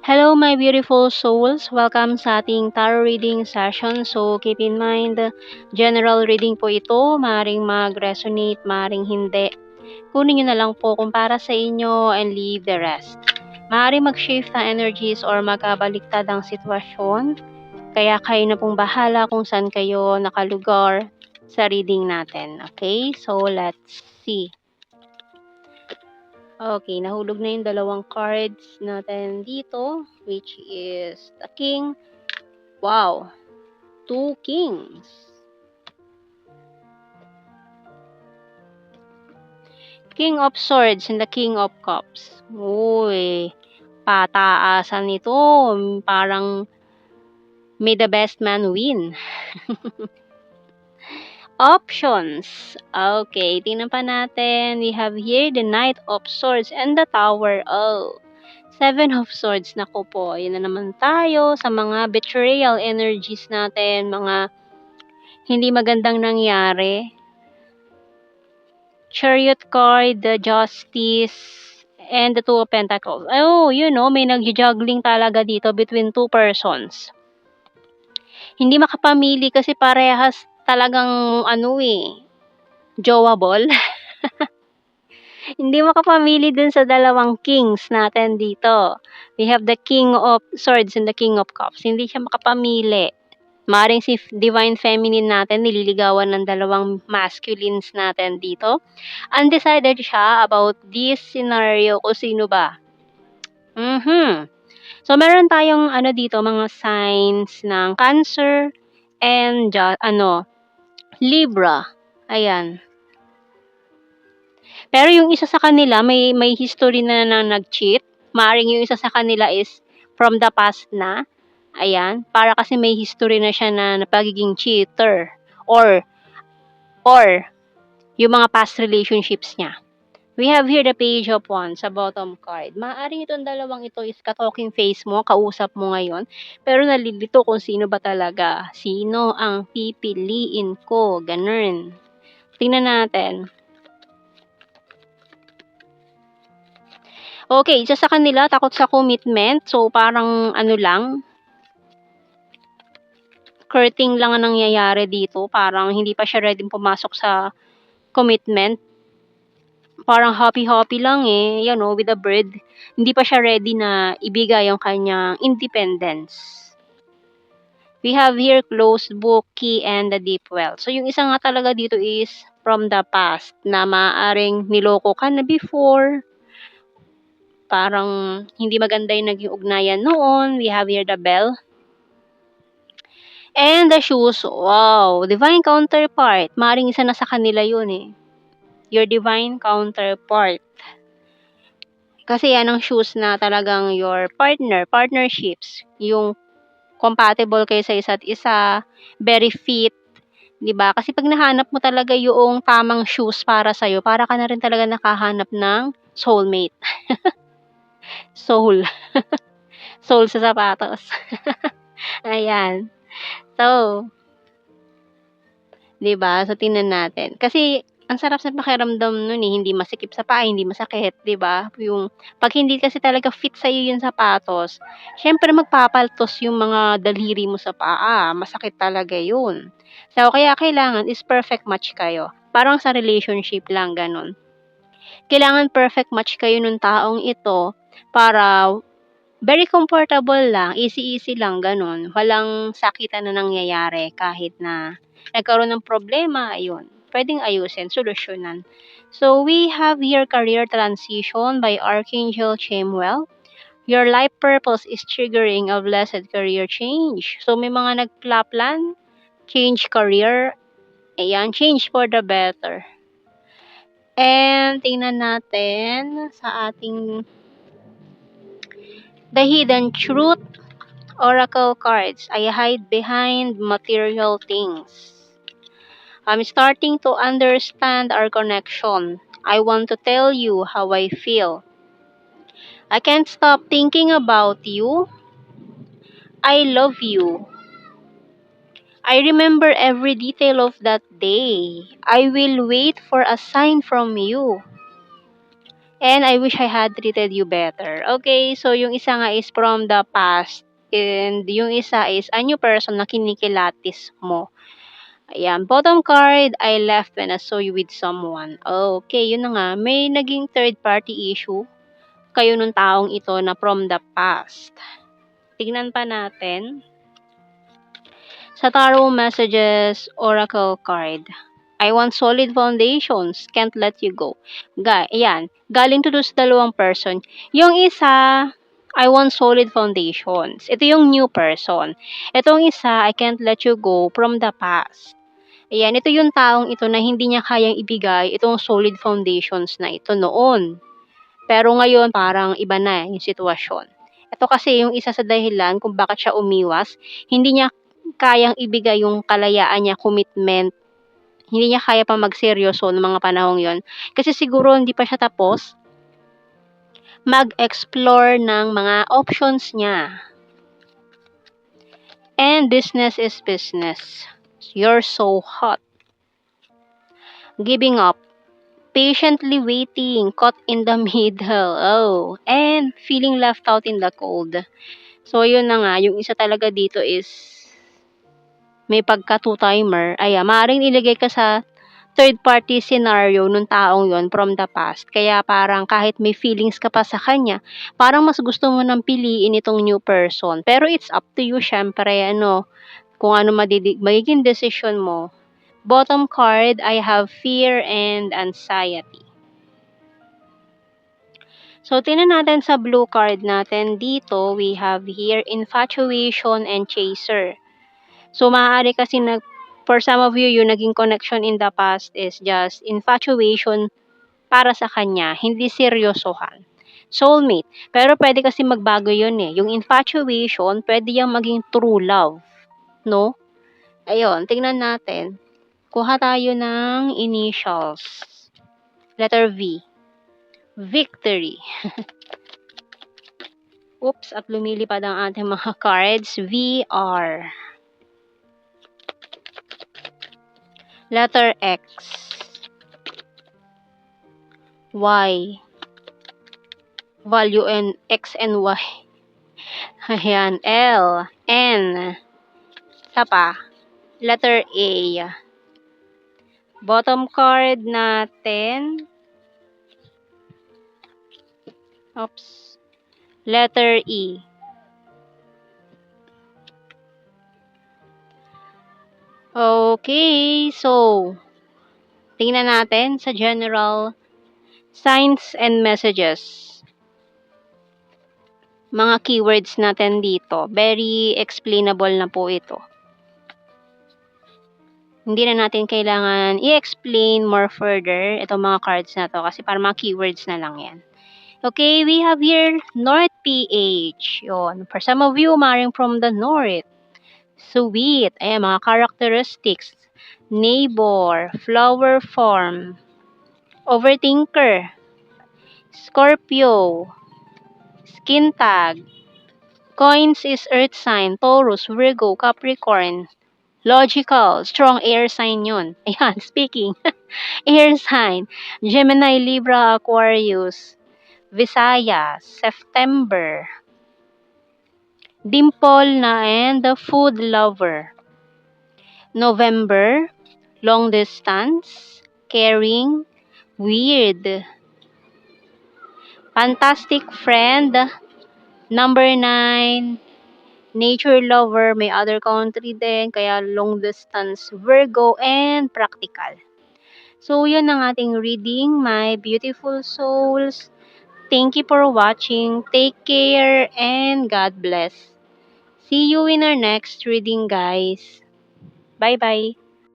Hello, my beautiful souls. Welcome sa ating tarot reading session. So, keep in mind, general reading po ito. Maring mag-resonate, maring hindi. Kunin nyo na lang po kung para sa inyo and leave the rest. Maring mag-shift ang energies or magkabaliktad ang sitwasyon. Kaya kayo na pong bahala kung saan kayo nakalugar sa reading natin. Okay? So, let's see. Okay, nahulog na yung dalawang cards natin dito, which is the King. Wow, two Kings. King of Swords and the King of Cups. Uy, pataasan ito. Parang may the best man win. Options. Okay, tingnan pa natin. We have here the Knight of Swords and the Tower. Oh, Seven of Swords. Naku po, yun na naman tayo sa mga betrayal energies natin, mga hindi magandang nangyari. Chariot card, the Justice, and the Two of Pentacles. Oh, may nag-juggling talaga dito between two persons. Hindi makapamili kasi parehas talagang jowable. Hindi makapamili dun sa dalawang kings natin dito. We have the King of Swords and the King of Cups. Hindi siya makapamili. Maring si Divine Feminine natin, nililigawan ng dalawang masculines natin dito. Undecided siya about this scenario kung sino ba. So, meron tayong dito, mga signs ng Cancer and Libra. Ayan. Pero yung isa sa kanila, may history na nag-cheat. Maaring yung isa sa kanila is from the past na. Ayan. Para kasi may history na siya na pagiging cheater. Or yung mga past relationships niya. We have here the Page of Wands sa bottom card. Maaring itong dalawang ito is ka-talking face mo, kausap mo ngayon. Pero nalilito kung sino ba talaga. Sino ang pipiliin ko? Ganun. Tingnan natin. Okay, isa sa kanila takot sa commitment. So, parang courting lang ang nangyayari dito. Parang hindi pa siya ready pumasok sa commitment. Parang happy-happy lang with a bird. Hindi pa siya ready na ibigay yung kanyang independence. We have here closed book, key, and the deep well. So, yung isa nga talaga dito is from the past na maaaring niloko ka na before. Parang hindi maganda yung naging ugnayan noon. We have here the bell. And the shoes, wow, divine counterpart. Maring isa na sa kanila yun Your divine counterpart. Kasi yan ang shoes na talagang your partnerships. Yung compatible kayo sa isa't isa, very fit. 'Di ba? Kasi pag nahanap mo talaga yung tamang shoes para sa iyo, para ka na rin talaga nakahanap ng soulmate. Soul. Soul sa sapatos. Ayan. So, 'di ba? So tingnan natin. Kasi ang sarap sa pakiramdam nun hindi masikip sa paa, hindi masakit, 'di ba? Yung pag hindi kasi talaga fit sa iyo yung sapatos, syempre magpapaltos yung mga daliri mo sa paa, masakit talaga yun. So kaya kailangan is perfect match kayo. Parang sa relationship lang ganun. Kailangan perfect match kayo nung taong ito para very comfortable lang, easy-easy lang, ganun. Walang sakitan na nangyayari kahit na nagkaroon ng problema, ayun. Pwedeng ayusin, solusyonan. So, we have here career transition by Archangel Chamuel. Your life purpose is triggering a blessed career change. So, may mga nagpla-plan, change career, ayan, change for the better. And, tingnan natin sa ating The Hidden Truth Oracle cards. I hide behind material things. I'm starting to understand our connection. I want to tell you how I feel. I can't stop thinking about you. I love you. I remember every detail of that day. I will wait for a sign from you. And I wish I had treated you better. Okay, so yung isa nga is from the past. And yung isa is a new person na kinikilatis mo. Ayan, bottom card, I left when I saw you with someone. Okay, yun na nga. May naging third party issue kayo nung taong ito na from the past. Tignan pa natin. Sa Tarot Messages Oracle card. I want solid foundations, can't let you go. Ayan, galing to sa dalawang person. Yung isa, I want solid foundations. Ito yung new person. Itong isa, I can't let you go from the past. Ayan, ito yung taong ito na hindi niya kayang ibigay itong solid foundations na ito noon. Pero ngayon, parang iba na yung sitwasyon. Ito kasi yung isa sa dahilan kung bakit siya umiwas, hindi niya kayang ibigay yung kalayaan niya, commitment. Hindi niya kaya pa magseryoso ng mga panahong yon. Kasi siguro hindi pa siya tapos mag-explore ng mga options niya. And business is business. You're so hot. Giving up. Patiently waiting, caught in the middle. Oh, and feeling left out in the cold. So, yun na nga. Yung isa talaga dito is may pagka two-timer. Ayan, maaaring ilagay ka sa third-party scenario nung taong yon from the past. Kaya parang kahit may feelings ka pa sa kanya, parang mas gusto mo nang piliin itong new person. Pero it's up to you, syempre, kung ano magiging decision mo. Bottom card, I have fear and anxiety. So, tingnan natin sa blue card natin. Dito, we have here infatuation and chaser. So, maaari kasi for some of you, yung naging connection in the past is just infatuation para sa kanya, hindi seryosohan. Soulmate. Pero pwede kasi magbago yun eh. Yung infatuation, pwede yung maging true love. No? Ayun, tingnan natin. Kuha tayo ng initials. Letter V. Victory. Oops, at lumilipad ang ating mga cards. VR. Letter X. Y. Value and X and Y. Ayan. L. N. Isa pa. Letter A. Bottom card natin. Oops. Letter E. Okay. So, tingnan natin sa general signs and messages. Mga keywords natin dito. Very explainable na po ito. Hindi na natin kailangan i-explain more further itong mga cards na to kasi para mga keywords na lang yan. Okay, we have here North PH. Yun. For some of you, maring from the North. Sweet. Ayan, mga characteristics. Neighbor. Flower form. Overthinker. Scorpio. Skin tag. Coins is earth sign. Taurus, Virgo, Capricorn. Logical. Strong air sign yun. Ayan, speaking. Air sign. Gemini, Libra, Aquarius. Visayas, September. Dimple na and the food lover. November, long distance, caring, weird. Fantastic friend, number 9, nature lover, may other country din, kaya long distance, Virgo, and practical. So, yun ang ating reading, my beautiful souls. Thank you for watching. Take care and God bless. See you in our next reading, guys. Bye-bye.